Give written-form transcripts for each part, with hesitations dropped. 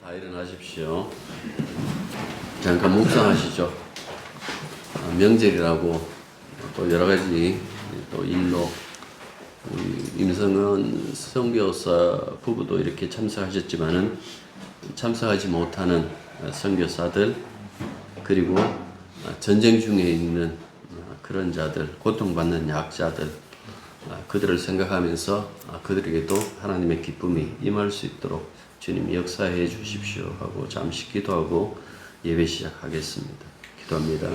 다 일어나십시오. 잠깐 묵상하시죠. 명절이라고 또 여러 가지 또 일로 우리 임성은 선교사 부부도 이렇게 참석하셨지만은 참석하지 못하는 선교사들 그리고 전쟁 중에 있는 그런 자들, 고통받는 약자들 그들을 생각하면서 그들에게도 하나님의 기쁨이 임할 수 있도록 주님 역사해 주십시오 하고 잠시 기도하고 예배 시작하겠습니다. 기도합니다.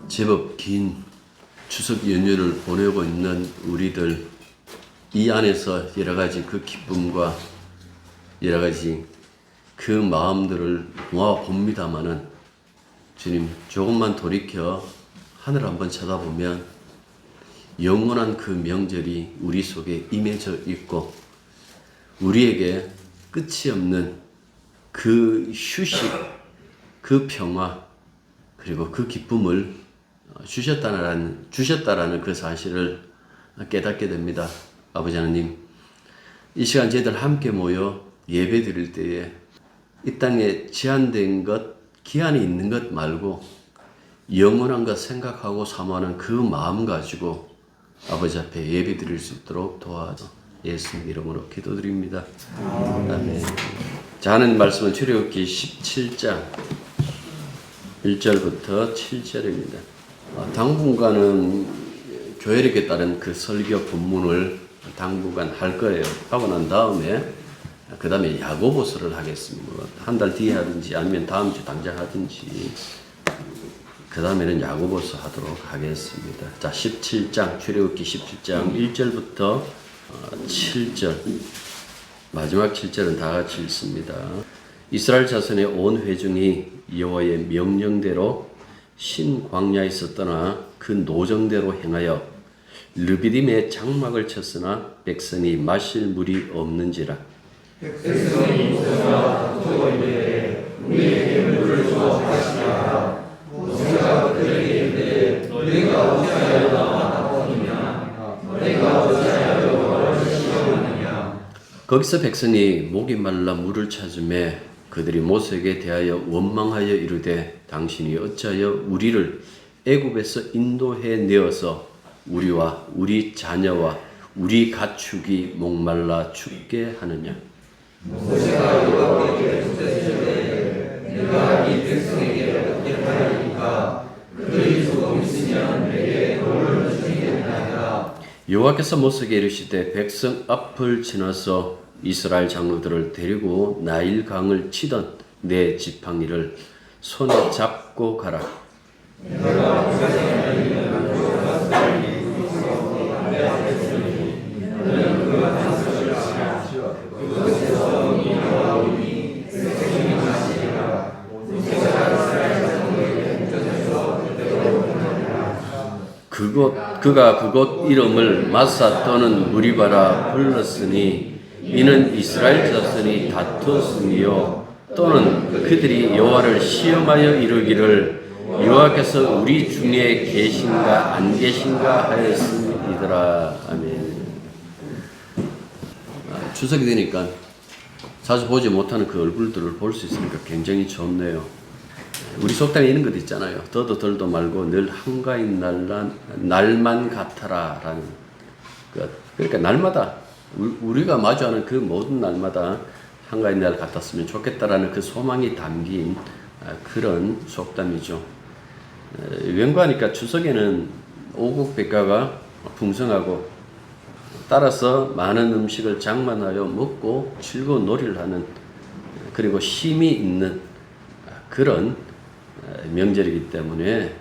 제법 긴 추석 연휴를 보내고 있는 우리들 이 안에서 여러 가지 그 기쁨과 여러 가지 그 마음들을 모아봅니다마는 주님 조금만 돌이켜 하늘 한번 쳐다보면 영원한 그 명절이 우리 속에 임해져 있고 우리에게 끝이 없는 그 휴식, 그 평화 그리고 그 기쁨을 주셨다라는 그 사실을 깨닫게 됩니다. 아버지 하나님, 이 시간 저희들 함께 모여 예배 드릴 때에 이 땅에 제한된 것, 기한이 있는 것 말고 영원한 것 생각하고 사모하는 그 마음 가지고 아버지 앞에 예배 드릴 수 있도록 도와줘 예수님 이름으로 기도드립니다. 아멘. 자, 하는 말씀은 출애굽기 17장 1절부터 7절입니다. 당분간은 교회력에 따른 그 설교 본문을 당분간 할 거예요. 하고 난 다음에 그 다음에 야고보서를 하겠습니다. 한 달 뒤에 하든지 아니면 다음 주 당장 하든지 그 다음에는 야고보서 하도록 하겠습니다. 자, 17장 출애굽기 17장 1절부터 7절 마지막 7절은 다 같이 읽습니다. 이스라엘 자손의 온 회중이 여호와의 명령대로 신 광야에 있었더나 그 노정대로 행하여 르비딤에 장막을 쳤으나 백성이 마실 물이 없는지라. 백성이 모세가 저희에게 우리에게 물을 주어 마시라. 모세가 그들에게 이르되 너희가 어찌하여 나와 나오느냐 너희가 어찌하여 여호와를 시험하느냐. 거기서 백성이 목이 말라 물을 찾으매 그들이 모세에게 대하여 원망하여 이르되 당신이 어찌하여 우리를 애굽에서 인도해 내어서 우리와 우리 자녀와 우리 가축이 목말라 죽게 하느냐. 모세가 여호와께 부르짖으되 내가 이 백성에게 어떻게 하리이까 그들이 조금 있으면 내게 돌을 주시겠나이다. 여호와께서 모세에게 이르시되 백성 앞을 지나서 이스라엘 장로들을 데리고 나일 강을 치던 내 지팡이를 손에 잡고 가라. 내가 그것에서 미워하오니 백성이 그가 그곳 이름을 마사 또는 무리바라 불렀으니 이는 이스라엘 자손이 다투었으며 또는 그들이 여호와를 시험하여 이르기를 여호와께서 우리 중에 계신가 안 계신가 하였음이더라. 아멘. 추석이 되니까 자주 보지 못하는 그 얼굴들을 볼 수 있으니까 굉장히 좋네요. 우리 속담에 이런 것 있잖아요. 더도 덜도 말고 늘 한가인 날만 같아라 라는 것. 그러니까 날마다 우리가 마주하는 그 모든 날마다 한가인 날 같았으면 좋겠다라는 그 소망이 담긴 그런 속담이죠. 연구하니까 추석에는 오곡백과가 풍성하고 따라서 많은 음식을 장만하여 먹고 즐거운 놀이를 하는 그리고 힘이 있는 그런 명절이기 때문에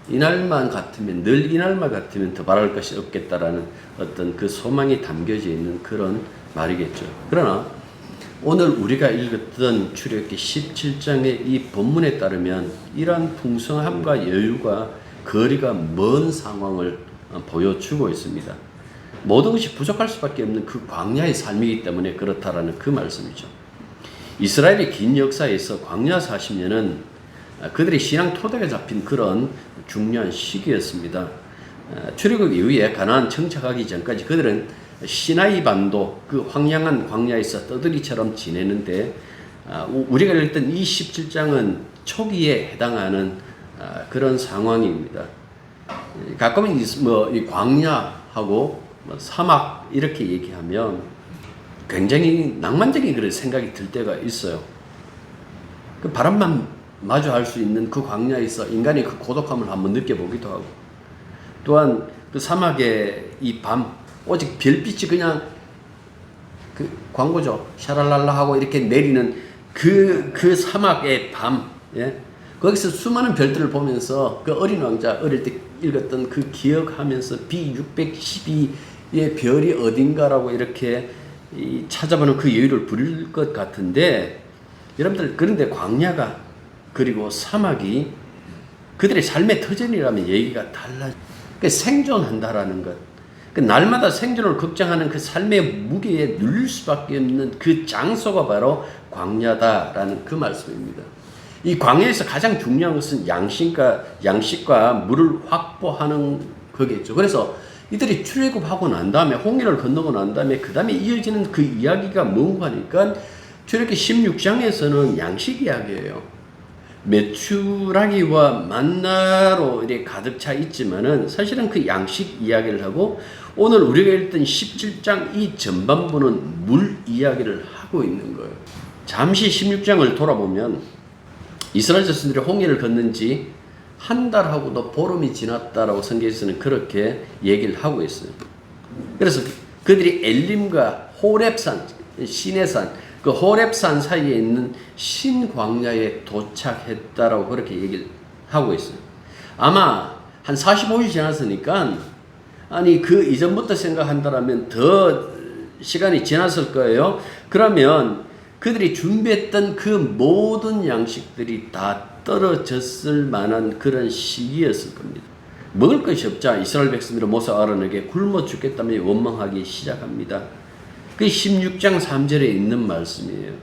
이날만 같으면 늘 이날만 같으면 더 바랄 것이 없겠다라는 어떤 그 소망이 담겨져 있는 그런 말이겠죠. 그러나 오늘 우리가 읽었던 출애굽기 17장의 이 본문에 따르면 이러한 풍성함과 여유가 거리가 먼 상황을 보여주고 있습니다. 모든 것이 부족할 수밖에 없는 그 광야의 삶이기 때문에 그렇다라는 그 말씀이죠. 이스라엘의 긴 역사에서 광야 40년은 그들의 신앙 토대가 잡힌 그런 중요한 시기였습니다. 출애굽 이후에 가나안 정착하기 전까지 그들은 시나이 반도 그 황량한 광야에서 떠들이처럼 지내는데 우리가 읽던 이 17장은 초기에 해당하는 그런 상황입니다. 가끔은 이 광야하고 사막 이렇게 얘기하면 굉장히 낭만적인 그런 생각이 들 때가 있어요. 그 바람만 마주할 수 있는 그 광야에서 인간의 그 고독함을 한번 느껴보기도 하고 또한 그 사막의 이 밤 오직 별빛이 그냥 그 광고죠. 샤랄랄라 하고 이렇게 내리는 그 사막의 밤, 예? 거기서 수많은 별들을 보면서 그 어린 왕자 어릴 때 읽었던 그 기억하면서 B612의 별이 어딘가라고 이렇게 찾아보는 그 여유를 부릴 것 같은데 여러분들 그런데 광야가 그리고 사막이 그들의 삶의 터전이라면 얘기가 달라요. 그러니까 생존한다라는 것. 그 날마다 생존을 걱정하는 그 삶의 무게에 눌릴 수밖에 없는 그 장소가 바로 광야다라는 그 말씀입니다. 이 광야에서 가장 중요한 것은 양식과 물을 확보하는 거겠죠. 그래서 이들이 출애굽하고 난 다음에 홍해를 건너고 난 다음에 그 다음에 이어지는 그 이야기가 뭔가 하니까 출애굽기 16장에서는 양식 이야기예요. 메추라기와 만나로 이렇게 가득 차 있지만은 사실은 그 양식 이야기를 하고 오늘 우리가 읽던 17장 이 전반부는 물 이야기를 하고 있는 거예요. 잠시 16장을 돌아보면 이스라엘 자손들이 홍해를 건넌 지 한 달하고도 보름이 지났다라고 성경에서는 그렇게 얘기를 하고 있어요. 그래서 그들이 엘림과 호렙산, 시내산, 그 호렙산 사이에 있는 신광야에 도착했다라고 그렇게 얘기를 하고 있어요. 아마 한 45일 지났으니까 아니 그 이전부터 생각한다라면 더 시간이 지났을 거예요. 그러면 그들이 준비했던 그 모든 양식들이 다 떨어졌을 만한 그런 시기였을 겁니다. 먹을 것이 없자 이스라엘 백성들은 모세 아론에게 굶어 죽겠다며 원망하기 시작합니다. 그 16장 3절에 있는 말씀이에요.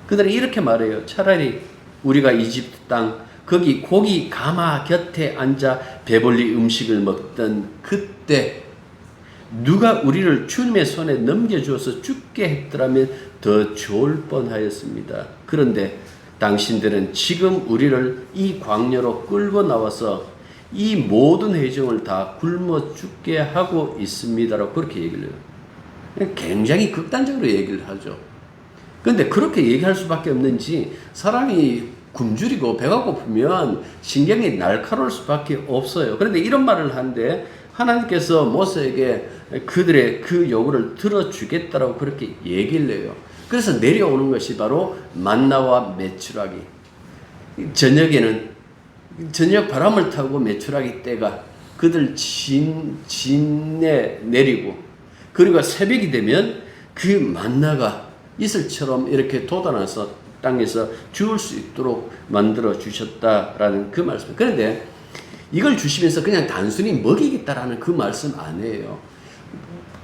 그들은 이렇게 말해요. 차라리 우리가 이집트 땅 거기 고기 가마 곁에 앉아 배불리 음식을 먹던 그때 누가 우리를 주님의 손에 넘겨주어서 죽게 했더라면 더 좋을 뻔하였습니다. 그런데 당신들은 지금 우리를 이 광야로 끌고 나와서 이 모든 회중을 다 굶어 죽게 하고 있습니다라고 그렇게 얘기를 해요. 굉장히 극단적으로 얘기를 하죠. 그런데 그렇게 얘기할 수밖에 없는지 사람이 굶주리고 배가 고프면 신경이 날카로울 수밖에 없어요. 그런데 이런 말을 하는데 하나님께서 모세에게 그들의 그 요구를 들어주겠다라고 그렇게 얘기를 해요. 그래서 내려오는 것이 바로 만나와 메추라기. 저녁에는 저녁 바람을 타고 메추라기 떼가 그들 진에 내리고 그리고 새벽이 되면 그 만나가 이슬처럼 이렇게 돋아나서 땅에서 주울 수 있도록 만들어 주셨다라는 그 말씀. 그런데 이걸 주시면서 그냥 단순히 먹이겠다라는 그 말씀 아니에요.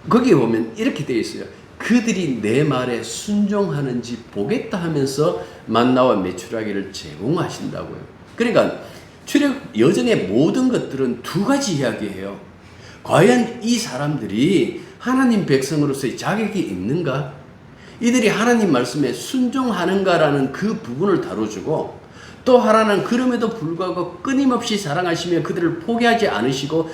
거기에 보면 이렇게 되어 있어요. 그들이 내 말에 순종하는지 보겠다 하면서 만나와 메추라기를 제공하신다고요. 그러니까 출애굽 여정의 모든 것들은 두 가지 이야기예요. 과연 이 사람들이 하나님 백성으로서의 자격이 있는가? 이들이 하나님 말씀에 순종하는가라는 그 부분을 다뤄주고, 또 하나는 그럼에도 불구하고 끊임없이 사랑하시며 그들을 포기하지 않으시고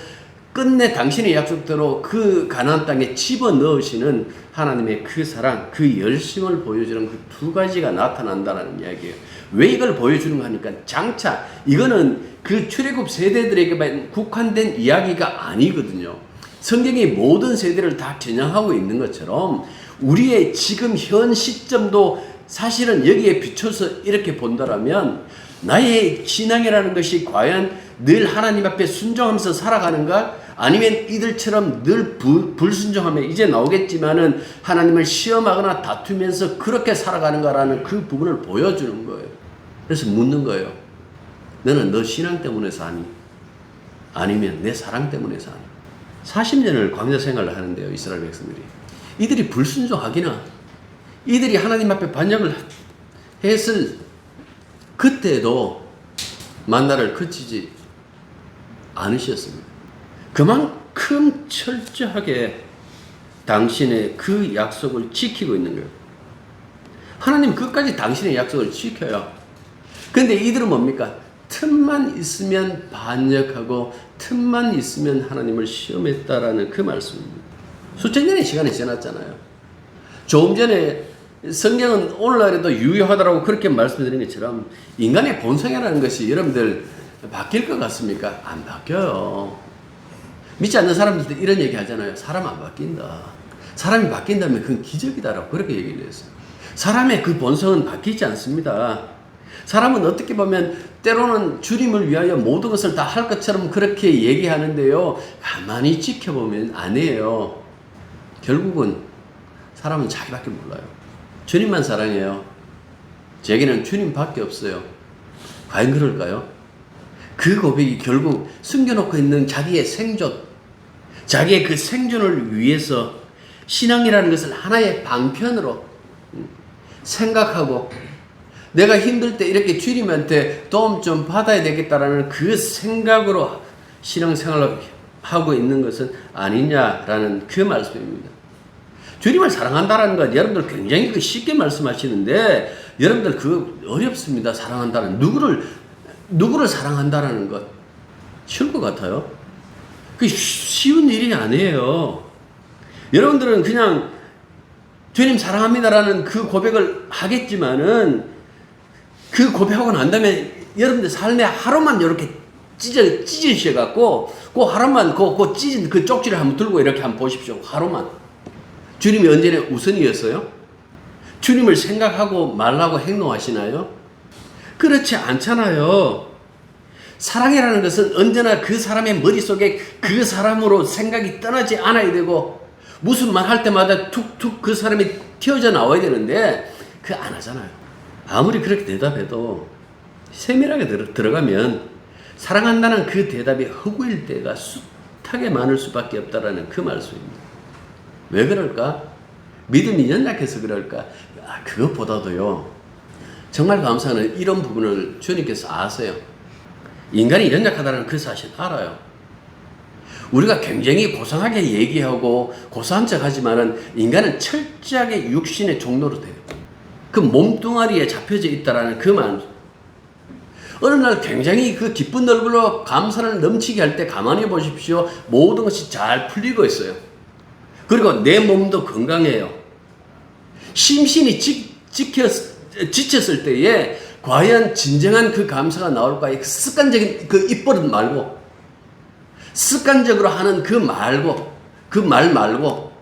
끝내 당신의 약속대로 그 가나안 땅에 집어넣으시는 하나님의 그 사랑, 그 열심을 보여주는 그 두 가지가 나타난다는 이야기예요. 왜 이걸 보여주는가 하니까 장차 이거는 그 출애굽 세대들에게만 국한된 이야기가 아니거든요. 성경이 모든 세대를 다 겨냥하고 있는 것처럼 우리의 지금 현 시점도 사실은 여기에 비춰서 이렇게 본다라면 나의 신앙이라는 것이 과연 늘 하나님 앞에 순종하면서 살아가는가? 아니면 이들처럼 늘 불순종하며 이제 나오겠지만은 하나님을 시험하거나 다투면서 그렇게 살아가는가라는 그 부분을 보여주는 거예요. 그래서 묻는 거예요. 너는 너 신앙 때문에 사니? 아니면 내 사랑 때문에 사니? 40년을 광야 생활을 하는데요, 이스라엘 백성들이. 이들이 불순종하기나 이들이 하나님 앞에 반역을 했을 그때도 만나를 그치지 않으셨습니다. 그만큼 철저하게 당신의 그 약속을 지키고 있는 거예요. 하나님 끝까지 당신의 약속을 지켜요. 근데 이들은 뭡니까? 틈만 있으면 반역하고 틈만 있으면 하나님을 시험했다라는 그 말씀입니다. 수천 년의 시간이 지났잖아요. 조금 전에 성경은 오늘날에도 유효하다라고 그렇게 말씀드린 것처럼 인간의 본성이라는 것이 여러분들 바뀔 것 같습니까? 안 바뀌어요. 믿지 않는 사람들도 이런 얘기 하잖아요. 사람 안 바뀐다. 사람이 바뀐다면 그건 기적이다라고 그렇게 얘기를 했어요. 사람의 그 본성은 바뀌지 않습니다. 사람은 어떻게 보면 때로는 주님을 위하여 모든 것을 다 할 것처럼 그렇게 얘기하는데요. 가만히 지켜보면 아니에요. 결국은 사람은 자기밖에 몰라요. 주님만 사랑해요. 제게는 주님밖에 없어요. 과연 그럴까요? 그 고백이 결국 숨겨놓고 있는 자기의 생존, 자기의 그 생존을 위해서 신앙이라는 것을 하나의 방편으로 생각하고 내가 힘들 때 이렇게 주님한테 도움 좀 받아야 되겠다라는 그 생각으로 신앙생활을 하고 있는 것은 아니냐라는 그 말씀입니다. 주님을 사랑한다라는 건 여러분들 굉장히 쉽게 말씀하시는데 여러분들 그거 어렵습니다. 사랑한다는 누구를 사랑한다라는 것 쉬울 것 같아요? 그 쉬운 일이 아니에요. 여러분들은 그냥 주님 사랑합니다라는 그 고백을 하겠지만은 그 고백하고 난 다음에 여러분들 삶에 하루만 이렇게 찢으셔갖고 그 하루만 그 찢은 그 쪽지를 한번 들고 이렇게 한번 보십시오. 하루만. 주님이 언제나 우선이었어요? 주님을 생각하고 말하고 행동하시나요? 그렇지 않잖아요. 사랑이라는 것은 언제나 그 사람의 머릿속에 그 사람으로 생각이 떠나지 않아야 되고 무슨 말 할 때마다 툭툭 그 사람이 튀어져 나와야 되는데 그거 안 하잖아요. 아무리 그렇게 대답해도 세밀하게 들어가면 사랑한다는 그 대답이 허구일 때가 숱하게 많을 수밖에 없다라는 그 말씀입니다. 왜 그럴까? 믿음이 연약해서 그럴까? 그것보다도요. 정말 감사한 이런 부분을 주님께서 아세요. 인간이 연약하다는 그 사실 알아요. 우리가 굉장히 고상하게 얘기하고 고상한 척 하지만은 인간은 철저하게 육신의 종로로 돼요. 그 몸뚱아리에 잡혀져 있다라는 그 말. 어느 날 굉장히 그 기쁜 얼굴로 감사를 넘치게 할 때 가만히 보십시오. 모든 것이 잘 풀리고 있어요. 그리고 내 몸도 건강해요. 심신이 지쳤을 때에 과연 진정한 그 감사가 나올까요? 습관적인 그 입버릇 말고 습관적으로 하는 그 말 말고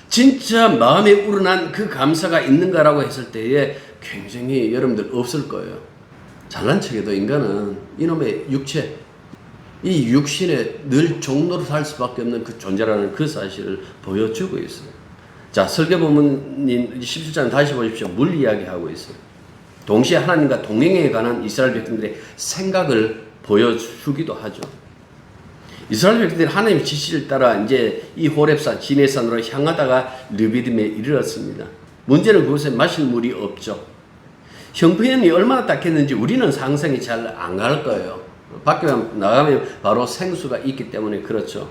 진짜 마음에 우러난 그 감사가 있는가라고 했을 때에 굉장히 여러분들 없을 거예요. 잘난 척해도 인간은 이놈의 육체, 이 육신에 늘 종로로 살 수밖에 없는 그 존재라는 그 사실을 보여주고 있어요. 자, 설계본문 17장 다시 보십시오. 물 이야기하고 있어요. 동시에 하나님과 동행에 관한 이스라엘 백성들의 생각을 보여주기도 하죠. 이스라엘 백성들이 하나님의 지시를 따라 이제 이 호렙산 시내산으로 향하다가 르비딤에 이르렀습니다. 문제는 그곳에 마실 물이 없죠. 형편이 얼마나 딱했는지 우리는 상상이 잘 안 갈 거예요. 밖에 나가면 바로 생수가 있기 때문에 그렇죠.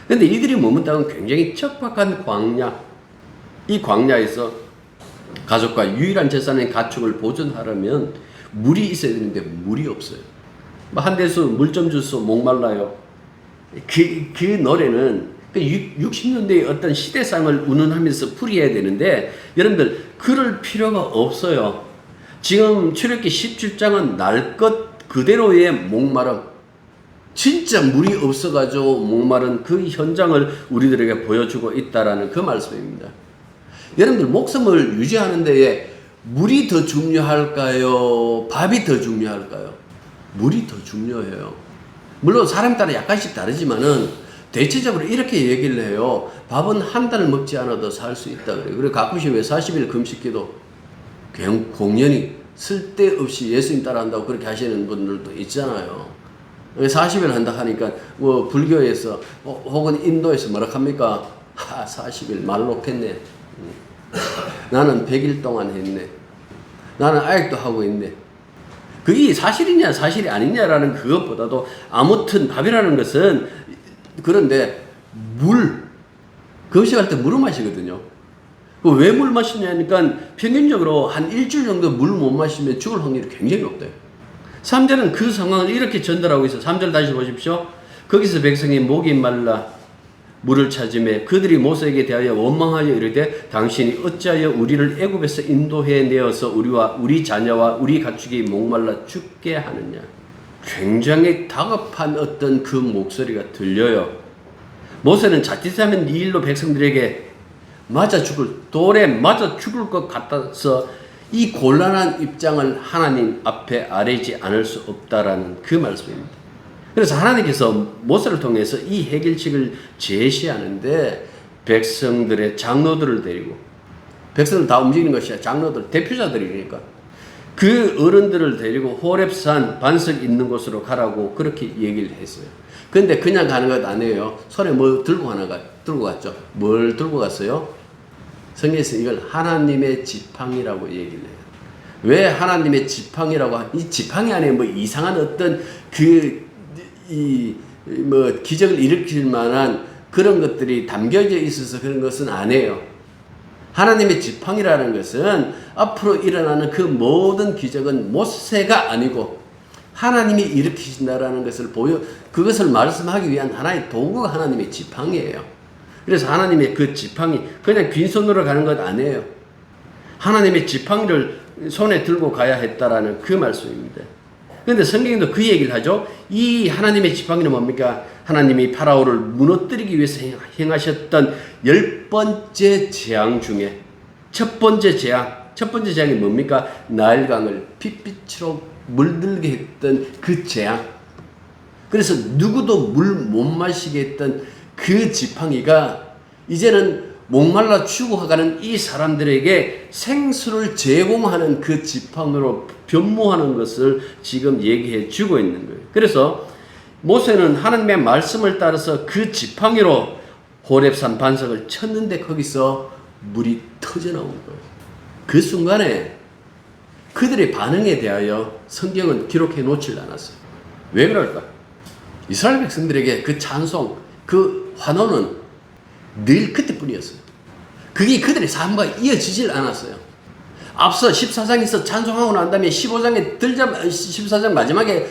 근데 이들이 머문다는 굉장히 척박한 광야. 이 광야에서 가족과 유일한 재산인 가축을 보존하려면 물이 있어야 되는데 물이 없어요. 한 대수 물 좀 주소 목말라요. 그 노래는 60년대의 어떤 시대상을 운운하면서 풀이해야 되는데 여러분들 그럴 필요가 없어요. 지금 출애굽기 17장은 날 것 그대로의 목마름, 진짜 물이 없어가지고 목마른 그 현장을 우리들에게 보여주고 있다라는 그 말씀입니다. 여러분들 목숨을 유지하는 데에 물이 더 중요할까요? 밥이 더 중요할까요? 물이 더 중요해요. 물론 사람 따라 약간씩 다르지만은 대체적으로 이렇게 얘기를 해요. 밥은 한 달 먹지 않아도 살 수 있다 그래요. 그리고 가끔씩 왜 40일 금식기도 그냥 공연히 쓸데없이 예수님 따라한다고 그렇게 하시는 분들도 있잖아요. 40일 한다 하니까 뭐 불교에서 혹은 인도에서 뭐라 합니까? 40일 말 놓겠네. 나는 100일 동안 했네. 나는 아직도 하고 있네. 그게 사실이냐 사실이 아니냐라는 그것보다도 아무튼 밥이라는 것은 그런데 물 금식할 때 물을 마시거든요. 왜 물 마시냐니까 평균적으로 한 일주일 정도 물 못 마시면 죽을 확률이 굉장히 높대요. 3절은 그 상황을 이렇게 전달하고 있어요. 3절 다시 보십시오. 거기서 백성이 목이 말라 물을 찾으매 그들이 모세에게 대하여 원망하여 이르되 당신이 어찌하여 우리를 애굽에서 인도해 내어서 우리와 우리 자녀와 우리 가축이 목말라 죽게 하느냐. 굉장히 다급한 어떤 그 목소리가 들려요. 모세는 자칫하면 이 일로 백성들에게 돌에 맞아 죽을 것 같아서 이 곤란한 입장을 하나님 앞에 아뢰지 않을 수 없다라는 그 말씀입니다. 그래서 하나님께서 모세를 통해서 이 해결책을 제시하는데 백성들의 장로들을 데리고 백성들 다 움직이는 것이 장로들 대표자들이니까 그 어른들을 데리고 호렙산 반석 있는 곳으로 가라고 그렇게 얘기를 했어요. 근데 그냥 가는 것 아니에요. 손에 뭐 들고 갔죠. 뭘 들고 갔어요? 성경에서 이걸 하나님의 지팡이라고 얘기를 해요. 왜 하나님의 지팡이라고 이 지팡이 안에 뭐 이상한 어떤 뭐 기적을 일으킬 만한 그런 것들이 담겨져 있어서 그런 것은 아니에요. 하나님의 지팡이라는 것은 앞으로 일어나는 그 모든 기적은 모세가 아니고 하나님이 일으키신다라는 것을 그것을 말씀하기 위한 하나의 도구가 하나님의 지팡이에요. 그래서 하나님의 그 지팡이 그냥 빈손으로 가는 것 아니에요. 하나님의 지팡이를 손에 들고 가야 했다라는 그 말씀입니다. 그런데 성경도 그 얘기를 하죠. 이 하나님의 지팡이는 뭡니까? 하나님이 파라오를 무너뜨리기 위해서 행하셨던 10번째 재앙 중에 첫 번째 재앙이 뭡니까? 나일강을 핏빛으로 물들게 했던 그 재앙. 그래서 누구도 물 못 마시게 했던 그 지팡이가 이제는 목말라 죽어가는 이 사람들에게 생수를 제공하는 그 지팡이로 변모하는 것을 지금 얘기해 주고 있는 거예요. 그래서 모세는 하나님의 말씀을 따라서 그 지팡이로 호렙산 반석을 쳤는데 거기서 물이 터져 나온 거예요. 그 순간에 그들의 반응에 대하여 성경은 기록해 놓질 않았어요. 왜 그럴까? 이스라엘 백성들에게 그 찬송, 그 환호는 늘 그때뿐이었어요. 그게 그들의 삶과 이어지질 않았어요. 앞서 14장에서 찬송하고 난 다음에 14장 마지막에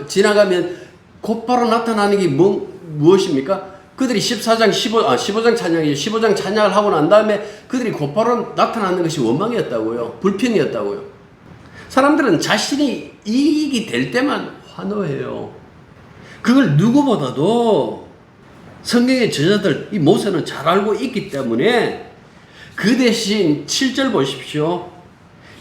지나가면 곧바로 나타나는 게 무엇입니까? 그들이 15장 찬양을 하고 난 다음에 그들이 곧바로 나타나는 것이 원망이었다고요. 불평이었다고요. 사람들은 자신이 이익이 될 때만 환호해요. 그걸 누구보다도 성경의 저자들, 이 모세는 잘 알고 있기 때문에 그 대신 7절 보십시오.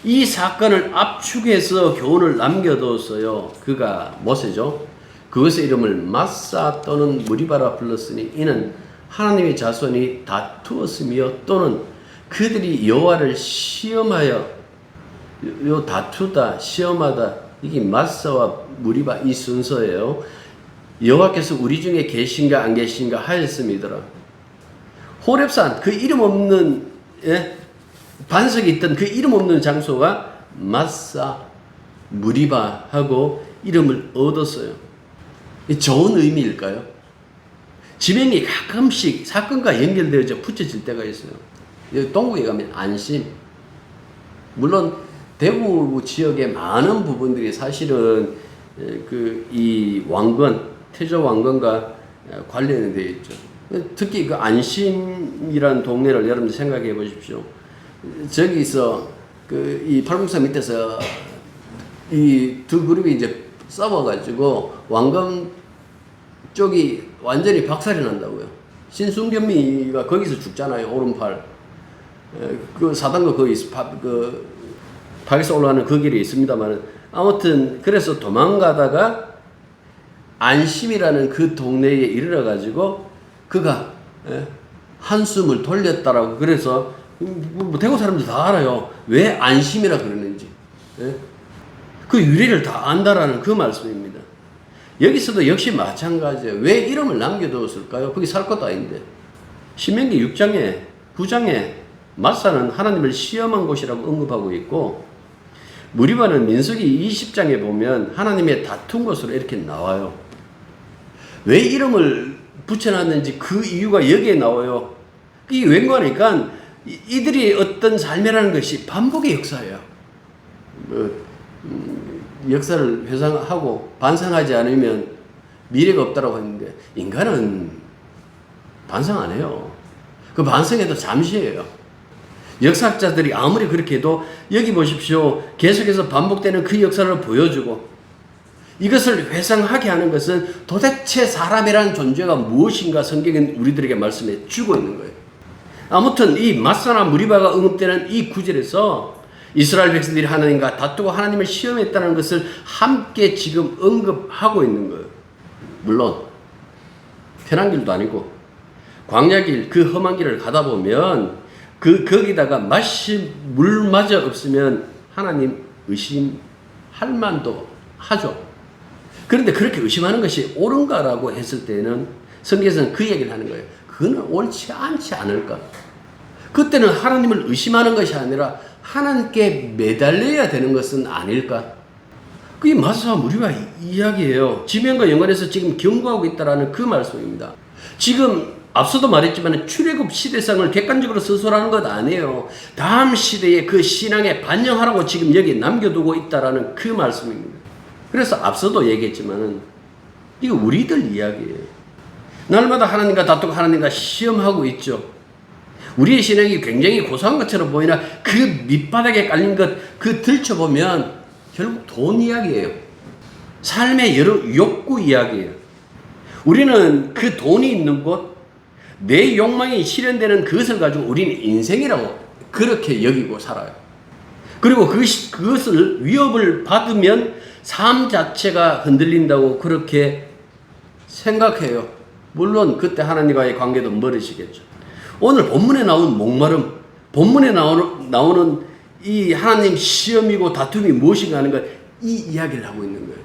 이 사건을 압축해서 교훈을 남겨뒀어요. 그가 모세죠. 그것의 이름을 마사 또는 무리바라 불렀으니 이는 하나님의 자손이 다투었으며 또는 그들이 여호와를 시험하여 요 다투다 시험하다 이게 마사와 무리바 이 순서예요. 여호와께서 우리 중에 계신가 안 계신가 하였음이더라. 호렙산 그 이름 없는 반석이 있던 그 이름 없는 장소가 마사 무리바하고 이름을 얻었어요. 좋은 의미일까요? 지명이 가끔씩 사건과 연결되어져 붙여질 때가 있어요. 동국에 가면 안심. 물론 대구 지역의 많은 부분들이 사실은 이 왕건, 태조 왕건과 관련되어 있죠. 특히 그 안심이라는 동네를 여러분들 생각해 보십시오. 저기서 이 팔공산 밑에서 이 두 그룹이 이제 싸워가지고 왕건 쪽이 완전히 박살이 난다고요. 신순겸이가 거기서 죽잖아요. 오른팔. 그 사단과 거기 박에서 올라가는 그 길이 있습니다만 아무튼 그래서 도망가다가 안심이라는 그 동네에 이르러가지고 그가 한숨을 돌렸다라고. 그래서 뭐 대구 사람들 다 알아요. 왜 안심이라 그러는지. 그 유래를 다 안다라는 그 말씀입니다. 여기서도 역시 마찬가지예요. 왜 이름을 남겨두었을까요? 거기 살 것도 아닌데. 신명기 6장에 9장에 마사는 하나님을 시험한 곳이라고 언급하고 있고, 무리바는 민수기 20장에 보면 하나님의 다툰 것으로 이렇게 나와요. 왜 이름을 붙여놨는지 그 이유가 여기에 나와요. 이게 웬거니까 이들이 어떤 삶이라는 것이 반복의 역사예요. 역사를 회상하고 반성하지 않으면 미래가 없다고 했는데 인간은 반성 안 해요. 그 반성해도 잠시예요. 역사학자들이 아무리 그렇게 해도 여기 보십시오. 계속해서 반복되는 그 역사를 보여주고 이것을 회상하게 하는 것은 도대체 사람이라는 존재가 무엇인가 성경은 우리들에게 말씀해 주고 있는 거예요. 아무튼 이 마사나 무리바가 언급되는 이 구절에서 이스라엘 백성들이 하나님과 다투고 하나님을 시험했다는 것을 함께 지금 언급하고 있는 거예요. 물론 편한 길도 아니고 광야길 그 험한 길을 가다 보면 거기다가 마실 물마저 없으면 하나님 의심할 만도 하죠. 그런데 그렇게 의심하는 것이 옳은가라고 했을 때는 성경에서는 그 얘기를 하는 거예요. 그거는 옳지 않지 않을까. 그때는 하나님을 의심하는 것이 아니라 하나님께 매달려야 되는 것은 아닐까? 그게 마사와 무리바 이야기예요. 지면과 연관해서 지금 경고하고 있다라는 그 말씀입니다. 지금 앞서도 말했지만 출애굽 시대상을 객관적으로 서술하는 것 아니에요. 다음 시대의 그 신앙에 반영하라고 지금 여기 남겨두고 있다라는 그 말씀입니다. 그래서 앞서도 얘기했지만은 이거 우리들 이야기예요. 날마다 하나님과 다투고 하나님과 시험하고 있죠. 우리의 신앙이 굉장히 고상한 것처럼 보이나 그 밑바닥에 깔린 것, 그 들춰보면 결국 돈 이야기예요. 삶의 여러 욕구 이야기예요. 우리는 그 돈이 있는 곳, 내 욕망이 실현되는 그것을 가지고 우리는 인생이라고 그렇게 여기고 살아요. 그리고 그것을 위협을 받으면 삶 자체가 흔들린다고 그렇게 생각해요. 물론 그때 하나님과의 관계도 멀어지겠죠. 오늘 본문에 나온 목마름, 본문에 나오는 이 하나님 시험이고 다툼이 무엇인가 하는 걸 이 이야기를 하고 있는 거예요.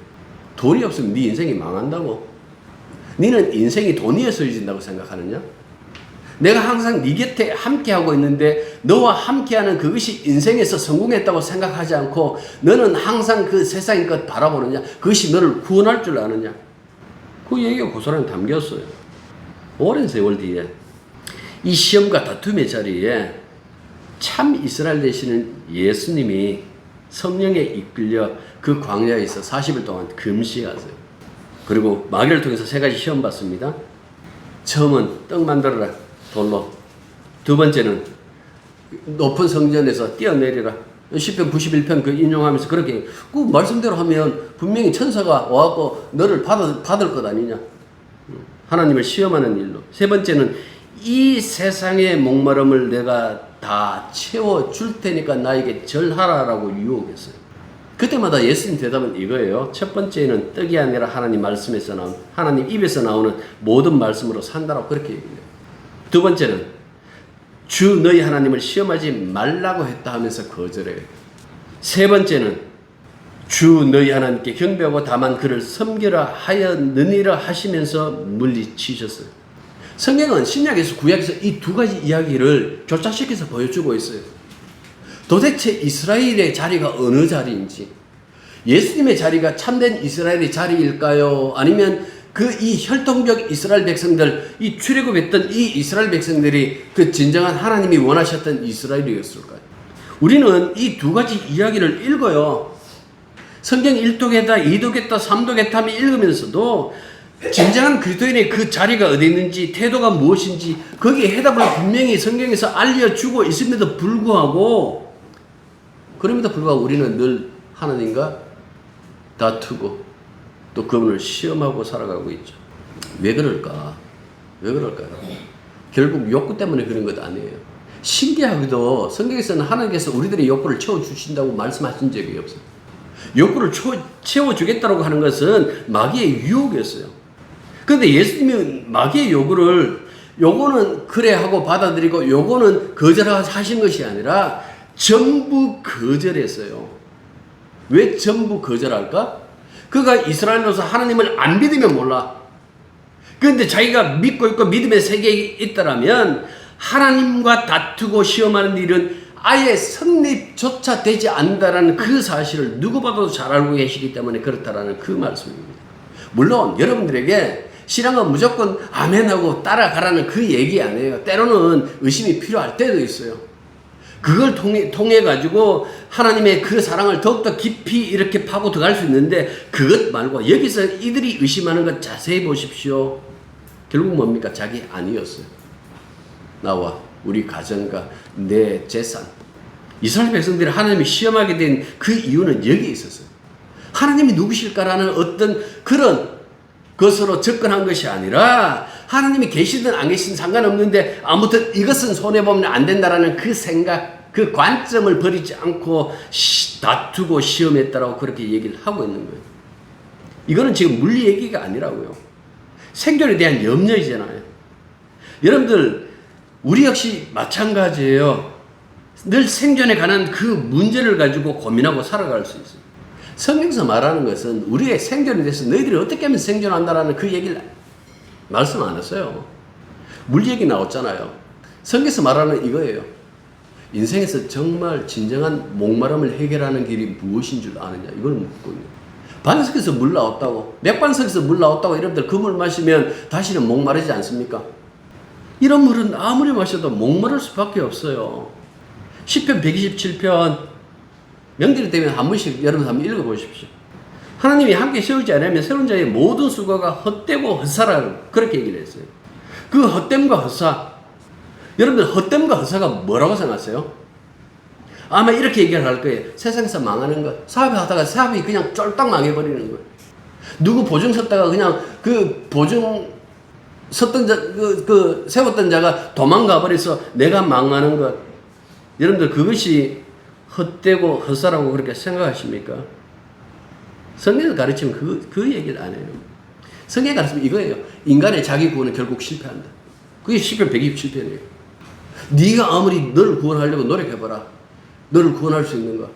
돈이 없으면 네 인생이 망한다고? 너는 인생이 돈이에 쓰여진다고 생각하느냐? 내가 항상 네 곁에 함께하고 있는데 너와 함께하는 그것이 인생에서 성공했다고 생각하지 않고 너는 항상 그 세상의 것 바라보느냐? 그것이 너를 구원할 줄 아느냐? 그 얘기가 고스란히 담겼어요. 오랜 세월 뒤에 이 시험과 다툼의 자리에 참 이스라엘 되시는 예수님이 성령에 이끌려 그 광야에서 40일 동안 금식하세요. 그리고 마귀를 통해서 3가지 시험 받습니다. 처음은 떡 만들어라, 돌로. 두 번째는 높은 성전에서 뛰어내리라. 시편 91편 그 인용하면서 그렇게 그 말씀대로 하면 분명히 천사가 와갖고 너를 받을 것 아니냐. 하나님을 시험하는 일로. 세 번째는 이 세상의 목마름을 내가 다 채워줄 테니까 나에게 절하라라고 유혹했어요. 그때마다 예수님 대답은 이거예요. 첫 번째는 떡이 아니라 하나님 말씀에서 나온, 하나님 입에서 나오는 모든 말씀으로 산다라고 그렇게 얘기해요. 두 번째는 주 너희 하나님을 시험하지 말라고 했다 하면서 거절해요. 세 번째는 주 너희 하나님께 경배하고 다만 그를 섬기라 하였느니라 하시면서 물리치셨어요. 성경은 신약에서 구약에서 이 두 가지 이야기를 교차시켜서 보여주고 있어요. 도대체 이스라엘의 자리가 어느 자리인지, 예수님의 자리가 참된 이스라엘의 자리일까요? 아니면 그 이 혈통적 이스라엘 백성들, 이 출애굽했던 이 이스라엘 백성들이 그 진정한 하나님이 원하셨던 이스라엘이었을까요? 우리는 이 두 가지 이야기를 읽어요. 성경 1도겠다, 2도겠다, 3도겠다 하며 읽으면서도 진정한 그리스도인의 그 자리가 어디 있는지, 태도가 무엇인지 거기에 해답을 분명히 성경에서 알려주고 있음에도 불구하고 우리는 늘 하나님과 다투고 또 그분을 시험하고 살아가고 있죠. 왜 그럴까? 왜 그럴까요? 결국 욕구 때문에 그런 것 아니에요. 신기하게도 성경에서는 하나님께서 우리들의 욕구를 채워주신다고 말씀하신 적이 없어요. 욕구를 채워주겠다고 하는 것은 마귀의 유혹이었어요. 그런데 예수님이 마귀의 요구를 요거는 그래 하고 받아들이고 요거는 거절하신 것이 아니라 전부 거절했어요. 왜 전부 거절할까? 그가 이스라엘로서 하나님을 안 믿으면 몰라. 그런데 자기가 믿고 있고 믿음의 세계에 있다라면 하나님과 다투고 시험하는 일은 아예 성립조차 되지 않는다라는 그 사실을 누구보다도 잘 알고 계시기 때문에 그렇다라는 그 말씀입니다. 물론 여러분들에게 신앙은 무조건 아멘하고 따라가라는 그 얘기 아니에요. 때로는 의심이 필요할 때도 있어요. 그걸 통해 가지고 하나님의 그 사랑을 더욱더 깊이 이렇게 파고 들어갈 수 있는데, 그것 말고 여기서 이들이 의심하는 것 자세히 보십시오. 결국 뭡니까? 자기 아니었어요. 나와 우리 가정과 내 재산. 이스라엘 백성들이 하나님이 시험하게 된 그 이유는 여기에 있었어요. 하나님이 누구실까라는 어떤 그런 것으로 접근한 것이 아니라 하나님이 계시든 안 계시든 상관없는데 아무튼 이것은 손해보면 안 된다라는 그 생각, 그 관점을 버리지 않고 다투고 시험했다라고 그렇게 얘기를 하고 있는 거예요. 이거는 지금 물리 얘기가 아니라고요. 생존에 대한 염려이잖아요. 여러분들, 우리 역시 마찬가지예요. 늘 생존에 관한 그 문제를 가지고 고민하고 살아갈 수 있어요. 성경에서 말하는 것은 우리의 생존에 대해서 너희들이 어떻게 하면 생존한다라는 그 얘기를 말씀 안 했어요. 물 얘기 나왔잖아요. 성경에서 말하는 이거예요. 인생에서 정말 진정한 목마름을 해결하는 길이 무엇인 줄 아느냐, 이걸 묻거든요. 반석에서 물 나왔다고, 맥반석에서 물 나왔다고 여러분들 그 물 마시면 다시는 목마르지 않습니까? 이런 물은 아무리 마셔도 목마를 수밖에 없어요. 시편 127편 명절이 되면 한 번씩 여러분 한번 읽어보십시오. 하나님이 함께 세우지 않으면 세운 자의 모든 수고가 헛되고 헛사라고 그렇게 얘기를 했어요. 그 헛됨과 헛사, 여러분들 헛됨과 헛사가 뭐라고 생각하세요? 아마 이렇게 얘기를 할 거예요. 세상에서 망하는 것, 사업하다가 사업이 그냥 쫄딱 망해버리는 거예요. 누구 보증 섰다가 그냥 그 보증 섰던 자, 세웠던 자가 도망가 버려서 내가 망하는 것. 여러분들 그것이 헛되고 헛사라고 그렇게 생각하십니까? 성경에서 가르치면 그 얘기를 안 해요. 성경에 가르치면 이거예요. 인간의 자기 구원은 결국 실패한다. 그게 시편 127편이에요. 네가 아무리 너를 구원하려고 노력해봐라. 너를 구원할 수 있는가?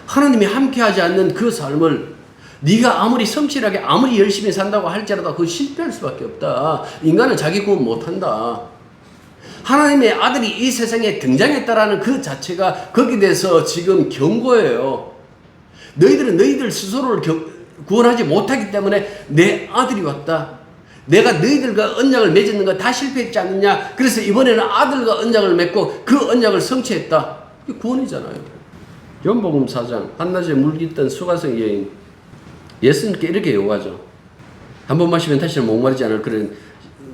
하나님이 함께하지 않는 그 삶을 네가 아무리 성실하게 아무리 열심히 산다고 할지라도 그거 실패할 수밖에 없다. 인간은 자기 구원 못한다. 하나님의 아들이 이 세상에 등장했다라는 그 자체가 거기에 대해서 지금 경고예요. 너희들은 너희들 스스로를 구원하지 못하기 때문에 내 아들이 왔다. 내가 너희들과 언약을 맺는 거 다 실패했지 않느냐. 그래서 이번에는 아들과 언약을 맺고 그 언약을 성취했다. 이게 구원이잖아요. 요한복음 4장 한낮에 물깃던 수가성 여인, 예수님께 이렇게 요구하죠. 한 번 마시면 다시는 목마르지 않을 그런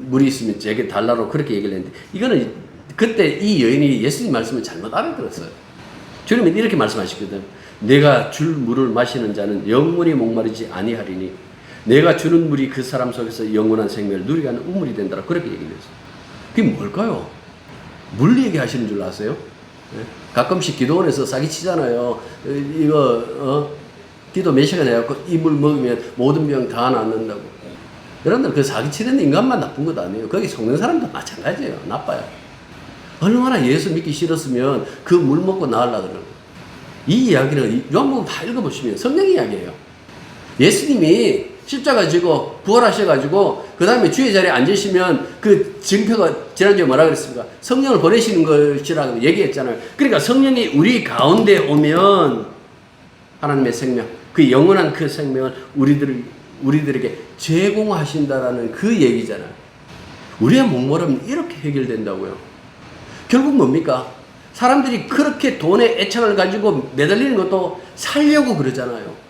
물이 있으면 제게 달라고 그렇게 얘기를 했는데, 이거는 그때 이 여인이 예수님 말씀을 잘못 알아들었어요. 주님은 이렇게 말씀하시거든. 내가 줄 물을 마시는 자는 영원히 목마르지 아니하리니 내가 주는 물이 그 사람 속에서 영원한 생명을 누리게 하는 우물이 된다라 그렇게 얘기를 했어요. 그게 뭘까요? 물 얘기하시는 줄 아세요? 네? 가끔씩 기도원에서 사기치잖아요. 기도 몇 시간 해갖고 이 물 먹으면 모든 병 다 낫는다고. 여러분들 그 사기치는 인간만 나쁜 것 아니에요. 거기 속는 사람도 마찬가지예요. 나빠요. 얼마나 예수 믿기 싫었으면 그 물 먹고 나으려고 그러는 거예요. 이 이야기는 요한복음 다 읽어보시면 성령 이야기예요. 예수님이 십자가 지고 부활하셔가지고 그 다음에 주의 자리에 앉으시면 그 증표가 지난주에 뭐라 그랬습니까? 성령을 보내시는 것이라고 얘기했잖아요. 그러니까 성령이 우리 가운데 오면 하나님의 생명, 그 영원한 그 생명을 우리들에게 제공하신다라는 그 얘기잖아요. 우리의 목마름은 이렇게 해결된다고요. 결국 뭡니까? 사람들이 그렇게 돈에 애착을 가지고 매달리는 것도 살려고 그러잖아요.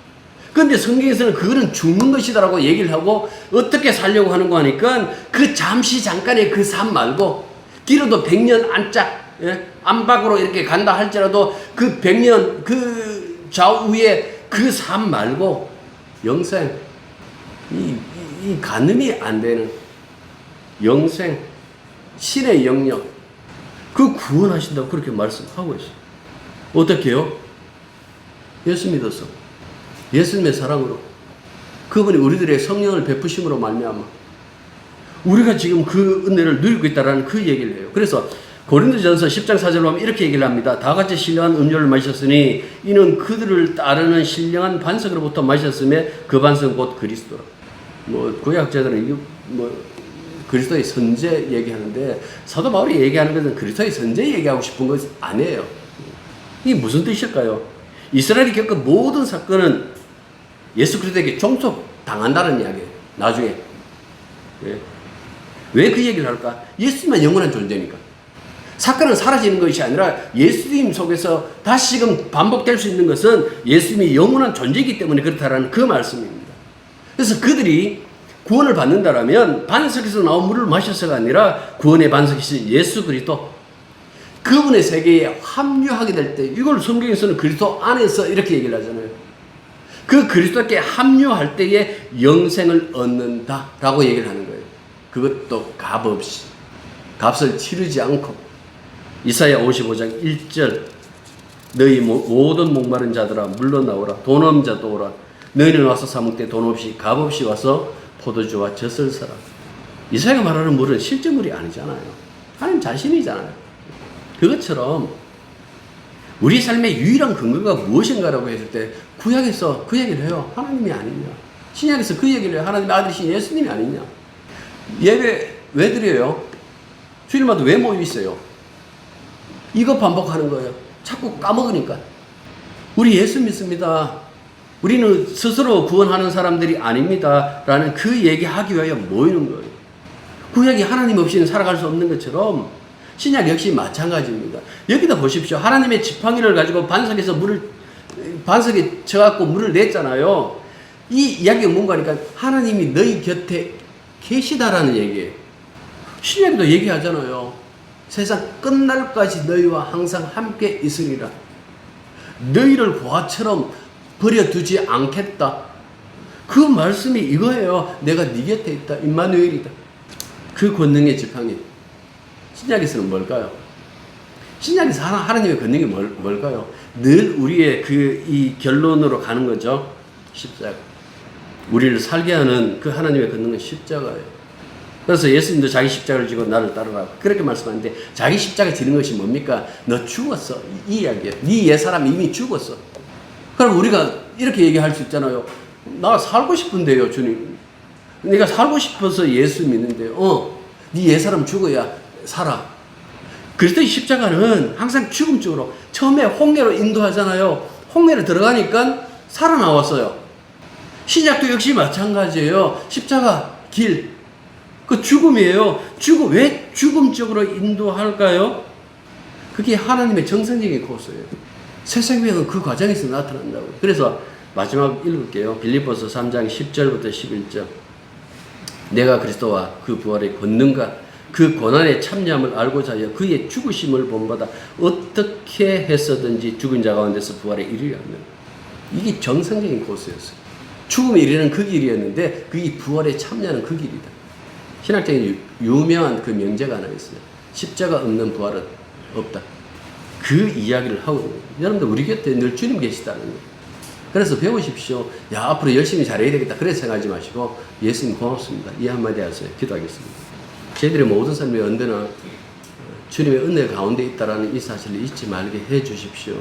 그런데 성경에서는 그거는 죽는 것이다라고 얘기를 하고 어떻게 살려고 하는 거 하니까 그 잠깐의 그 삶 말고 길어도 100년 안짝 안팎으로 이렇게 간다 할지라도 그 100년 그 좌우에 그 삶 말고 영생 이 가늠이 안 되는 영생 신의 영역 그 구원하신다고 그렇게 말씀하고 있어요. 어떻게 해요? 예수 믿어서 예수님의 사랑으로 그분이 우리들의 성령을 베푸심으로 말미암아 우리가 지금 그 은혜를 누리고 있다라는 그 얘기를 해요. 그래서 고린도전서 10장 4절로 하면 이렇게 얘기를 합니다. 다 같이 신령한 음료를 마셨으니 이는 그들을 따르는 신령한 반석으로부터 마셨음에 그 반석은 곧 그리스도라. 구약자들은 이게 그리스도의 선제 얘기하는데 사도 바울이 얘기하는 것은 그리스도의 선제 얘기하고 싶은 것이 아니에요. 이게 무슨 뜻일까요? 이스라엘이 겪은 모든 사건은 예수 그리스도에게 종속당한다는 이야기예요. 나중에. 왜 그 얘기를 할까? 예수님만 영원한 존재니까. 사건은 사라지는 것이 아니라 예수님 속에서 다시금 반복될 수 있는 것은 예수님이 영원한 존재이기 때문에 그렇다라는 그 말씀입니다. 그래서 그들이 구원을 받는다라면 반석에서 나온 물을 마셔서가 아니라 구원의 반석이신 예수 그리스도 그분의 세계에 합류하게 될 때 이걸 성경에서는 그리스도 안에서 이렇게 얘기를 하잖아요. 그 그리스도께 합류할 때에 영생을 얻는다라고 얘기를 하는 거예요. 그것도 값 없이 값을 치르지 않고 이사야 55장 1절 너희 모든 목마른 자들아 물러나오라 돈 없는 자도 오라 너희는 와서 사 먹되 돈 없이 값 없이 와서 포도주와 젖을 사라. 이사야가 말하는 물은 실제 물이 아니잖아요. 하나님 자신이잖아요. 그것처럼 우리 삶의 유일한 근거가 무엇인가라고 했을 때 구약에서 그 얘기를 해요. 하나님이 아니냐. 신약에서 그 얘기를 해요. 하나님의 아들이신 예수님이 아니냐. 예배 왜 드려요? 주일마다 왜 모여 있어요? 이거 반복하는 거예요. 자꾸 까먹으니까. 우리 예수 믿습니다. 우리는 스스로 구원하는 사람들이 아닙니다. 라는 그 얘기하기 위하여 모이는 거예요. 구약이 하나님 없이는 살아갈 수 없는 것처럼 신약 역시 마찬가지입니다. 여기다 보십시오. 하나님의 지팡이를 가지고 반석에 쳐갖고 물을 냈잖아요. 이 이야기가 뭔가 하니까 하나님이 너희 곁에 계시다라는 얘기예요. 신약에도 얘기하잖아요. 세상 끝날까지 너희와 항상 함께 있으리라. 너희를 고아처럼 버려두지 않겠다. 그 말씀이 이거예요. 내가 네 곁에 있다. 임마누엘이다. 그 권능의 지팡이. 신약에서는 뭘까요? 신약에서 하나님의 권능이 뭘까요? 늘 우리의 이 결론으로 가는 거죠. 십자가. 우리를 살게 하는 그 하나님의 권능은 십자가예요. 그래서 예수님도 자기 십자가를 지고 나를 따르라. 그렇게 말씀하는데 자기 십자가 지는 것이 뭡니까? 너 죽었어. 이 이야기예요. 네 옛사람 이미 죽었어. 그럼 우리가 이렇게 얘기할 수 있잖아요. 나 살고 싶은데요, 주님. 내가 살고 싶어서 예수 믿는데요. 네 옛사람 죽어야 살아. 그리스도의 십자가는 항상 죽음 쪽으로 처음에 홍해로 인도하잖아요. 홍해로 들어가니까 살아나왔어요. 신약도 역시 마찬가지예요. 십자가 길, 그 죽음이에요. 왜 죽음 쪽으로 인도할까요? 그게 하나님의 정성적인 코스예요. 새 생명은 그 과정에서 나타난다고. 그래서 마지막 읽을게요. 빌립보서 3장 10절부터 11절. 내가 그리스도와 그 부활의 권능과 그 고난의 참여함을 알고자 하여 그의 죽으심을 본받아 어떻게 했어든지 죽은 자 가운데서 부활에 이르려면 이게 정상적인 코스였어요. 죽음에 이르는 그 길이었는데 그게 부활에 참여하는 그 길이다. 신학적인 유명한 그 명제가 하나 있어요. 십자가 없는 부활은 없다. 그 이야기를 하고 여러분들 우리 곁에 늘 주님 계시다는 거예요. 그래서 배우십시오. 야 앞으로 열심히 잘해야 되겠다. 그래서 생각하지 마시고 예수님 고맙습니다. 이 한마디 하세요. 기도하겠습니다. 저희들의 모든 삶의 언제나 주님의 은혜 가운데 있다라는 이 사실을 잊지 말게 해 주십시오.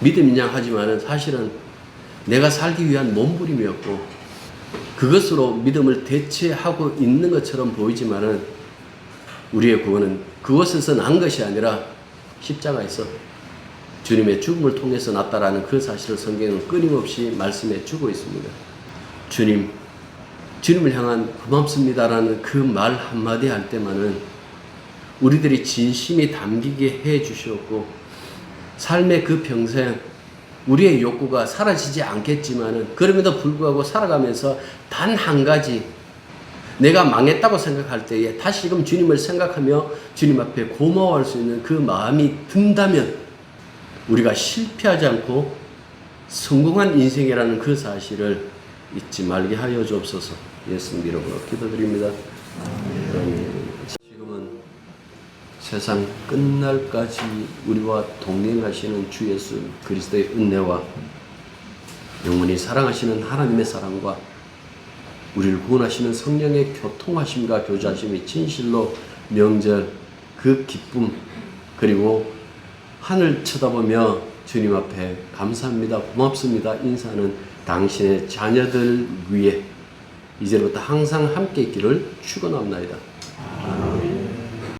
믿음이냐 하지만은 사실은 내가 살기 위한 몸부림이었고 그것으로 믿음을 대체하고 있는 것처럼 보이지만은 우리의 구원은 그것에서 난 것이 아니라 십자가에서 주님의 죽음을 통해서 났다라는 그 사실을 성경은 끊임없이 말씀해 주고 있습니다. 주님을 향한 고맙습니다라는 그 말 한마디 할 때만은 우리들이 진심이 담기게 해 주셨고 삶의 그 평생 우리의 욕구가 사라지지 않겠지만은 그럼에도 불구하고 살아가면서 단 한 가지 내가 망했다고 생각할 때에 다시금 주님을 생각하며 주님 앞에 고마워할 수 있는 그 마음이 든다면 우리가 실패하지 않고 성공한 인생이라는 그 사실을 잊지 말게 하여 주옵소서. 예수님 이름으로 기도드립니다. 지금은 세상 끝날까지 우리와 동행하시는 주 예수 그리스도의 은혜와 영원히 사랑하시는 하나님의 사랑과 우리를 구원하시는 성령의 교통하심과 교제하심이 진실로 명절 그 기쁨 그리고 하늘 쳐다보며 주님 앞에 감사합니다 고맙습니다 인사하는 당신의 자녀들 위해 이제부터 항상 함께 있기를 축원합니다.